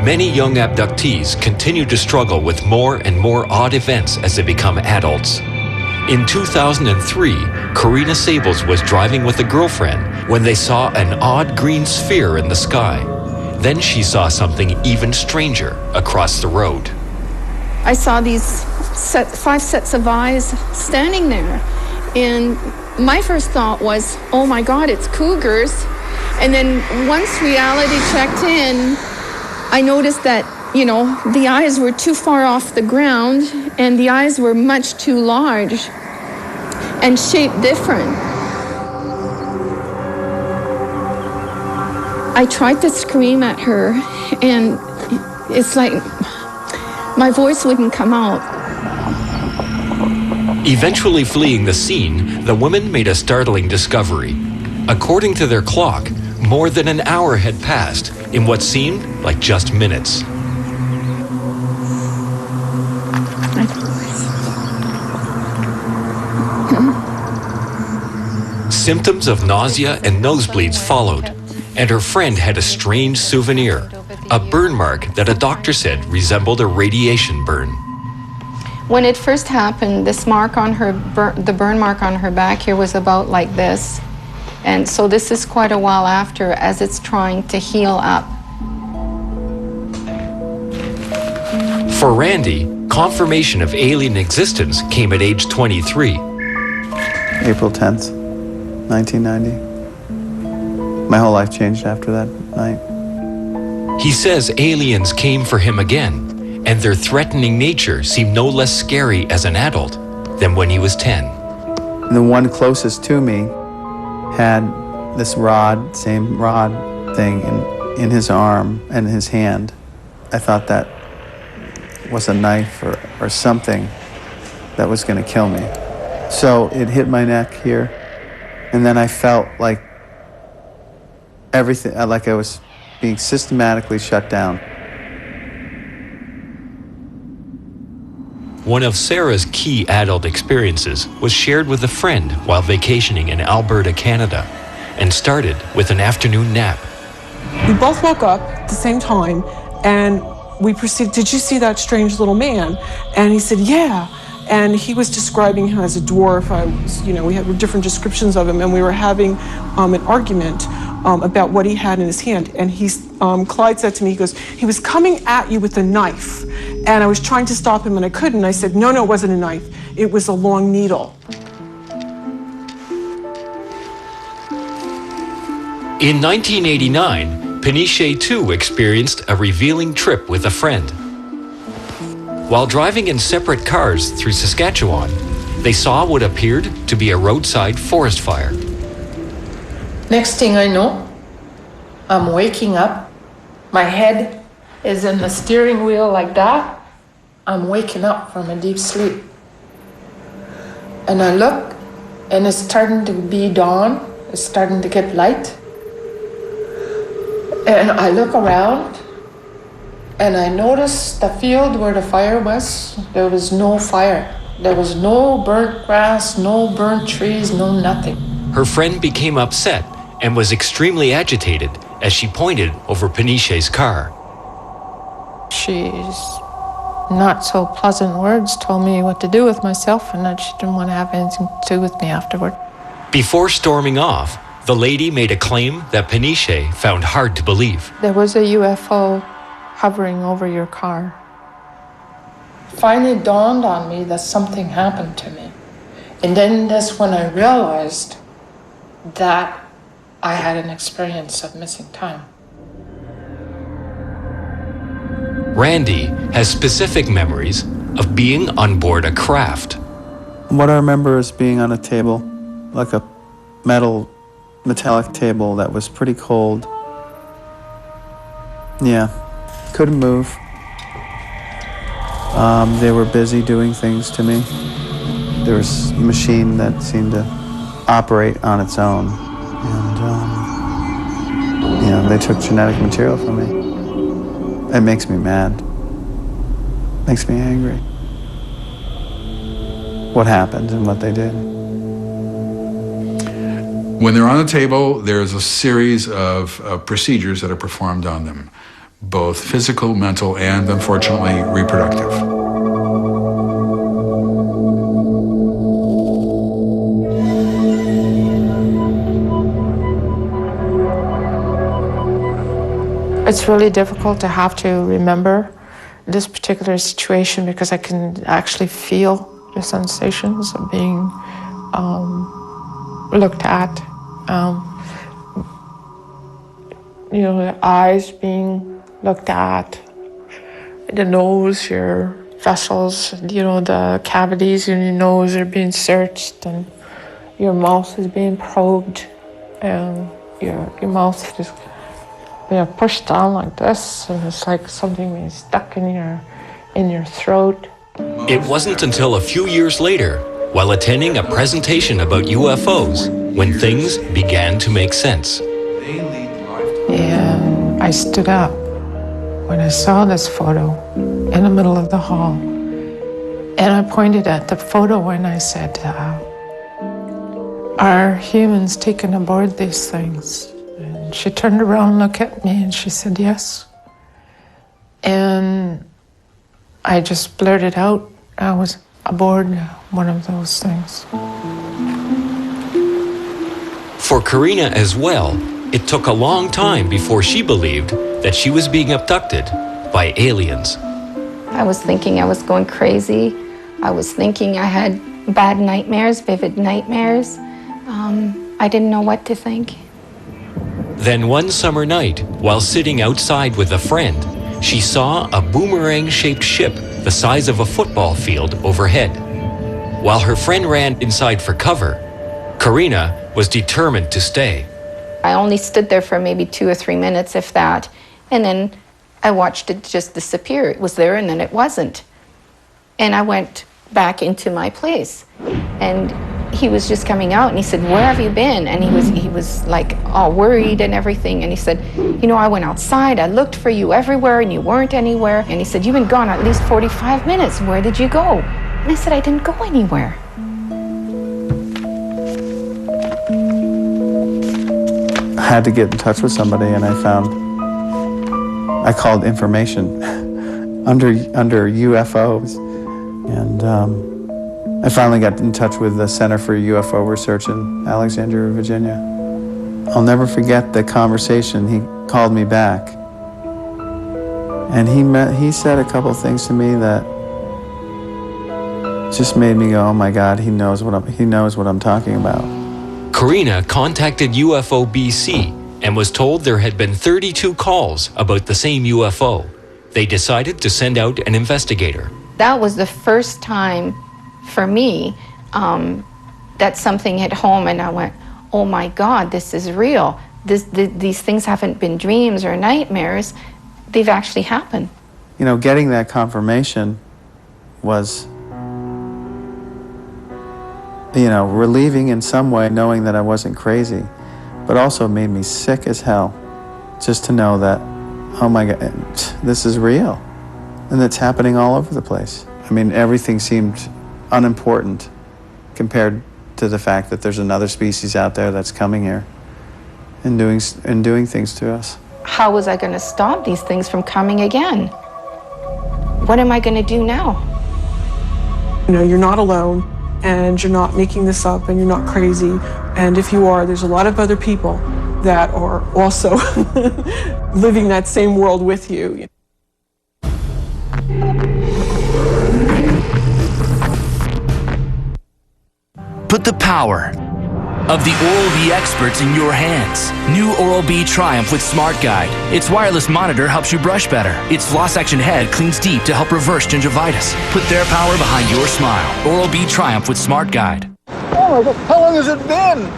Many young abductees continue to struggle with more and more odd events as they become adults. In 2003, Karina Sables was driving with a girlfriend when they saw an odd green sphere in the sky. Then she saw something even stranger across the road. I saw these 5 sets of eyes standing there, and my first thought was, oh my God, it's cougars. And then once reality checked in, I noticed that, you know, the eyes were too far off the ground, and the eyes were much too large and shaped different. I tried to scream at her, and it's like my voice wouldn't come out. Eventually fleeing the scene, the women made a startling discovery. According to their clock, more than an hour had passed in what seemed like just minutes. Symptoms of nausea and nosebleeds followed, and her friend had a strange souvenir, a burn mark that a doctor said resembled a radiation burn. When it first happened, this mark on her, the burn mark on her back here was about like this. And so this is quite a while after, as it's trying to heal up. For Randy, confirmation of alien existence came at age 23. April 10th, 1990. My whole life changed after that night. He says aliens came for him again, and their threatening nature seemed no less scary as an adult than when he was 10. The one closest to me had this rod, same rod thing in his arm and his hand. I thought that was a knife or something that was going to kill me. So it hit my neck here, and then I felt like everything, like I was being systematically shut down. One of Sarah's key adult experiences was shared with a friend while vacationing in Alberta, Canada, and started with an afternoon nap. We both woke up at the same time, and we proceeded, did you see that strange little man? And he said, yeah. And he was describing him as a dwarf. We had different descriptions of him, and we were having an argument about what he had in his hand. And Clyde said to me, he goes, he was coming at you with a knife. And I was trying to stop him, and I couldn't. I said, no, it wasn't a knife. It was a long needle. In 1989, Peniche too experienced a revealing trip with a friend. While driving in separate cars through Saskatchewan, they saw what appeared to be a roadside forest fire. Next thing I know, I'm waking up. My head is in the steering wheel like that. I'm waking up from a deep sleep. And I look, and it's starting to be dawn. It's starting to get light. And I look around, and I notice the field where the fire was, there was no fire. There was no burnt grass, no burnt trees, no nothing. Her friend became upset and was extremely agitated as she pointed over Peniche's car. She's not so pleasant words told me what to do with myself, and that she didn't want to have anything to do with me afterward. Before storming off, the lady made a claim that Peniche found hard to believe. There was a UFO hovering over your car. Finally dawned on me that something happened to me. And then that's when I realized that I had an experience of missing time. Randy has specific memories of being on board a craft. What I remember is being on a table, like a metallic table that was pretty cold. Yeah, couldn't move. They were busy doing things to me. There was a machine that seemed to operate on its own. And, they took genetic material from me. It makes me mad. Makes me angry. What happened and what they did. When they're on the table, there's a series of procedures that are performed on them. both physical, mental, and unfortunately reproductive. It's really difficult to have to remember this particular situation because I can actually feel the sensations of being looked at. The eyes being looked at, the nose, your vessels, the cavities in your nose are being searched, and your mouth is being probed, and your mouth is pushed down like this, and it's like something being stuck in your throat. It wasn't until a few years later, while attending a presentation about UFOs, when things began to make sense. And I stood up when I saw this photo in the middle of the hall. And I pointed at the photo and I said, are humans taken aboard these things? And she turned around and looked at me and she said, yes. And I just blurted out, I was aboard one of those things. For Karina as well, it took a long time before she believed that she was being abducted by aliens. I was thinking I was going crazy. I was thinking I had bad nightmares, vivid nightmares. I didn't know what to think. Then one summer night, while sitting outside with a friend, she saw a boomerang-shaped ship the size of a football field overhead. While her friend ran inside for cover, Karina was determined to stay. I only stood there for maybe 2 or 3 minutes, if that, and then I watched it just disappear. It was there and then it wasn't. And I went back into my place, and he was just coming out and he said, where have you been? And he was like all worried and everything, and he said, I went outside, I looked for you everywhere and you weren't anywhere. And he said, you've been gone at least 45 minutes, where did you go? And I said, I didn't go anywhere. I had to get in touch with somebody, and I called information under UFOs, and I finally got in touch with the Center for UFO Research in Alexandria, Virginia. I'll never forget the conversation. He called me back, and he said a couple things to me that just made me go, oh my God, he knows what I'm talking about. Karina contacted UFO BC and was told there had been 32 calls about the same UFO. They decided to send out an investigator. That was the first time for me that something hit home, and I went, oh my God, this is real. These things haven't been dreams or nightmares. They've actually happened. Getting that confirmation was, relieving in some way, knowing that I wasn't crazy, but also made me sick as hell just to know that, oh my God, this is real, and it's happening all over the place. I mean, everything seemed unimportant compared to the fact that there's another species out there that's coming here and doing things to us. How was I going to stop these things from coming again? What am I going to do now? You're not alone, and you're not making this up, and you're not crazy. And if you are, there's a lot of other people that are also living that same world with you. Put the power of the Oral-B experts in your hands. New Oral-B Triumph with Smart Guide. Its wireless monitor helps you brush better. Its floss action head cleans deep to help reverse gingivitis. Put their power behind your smile. Oral-B Triumph with Smart Guide. Oh my God, how long has it been?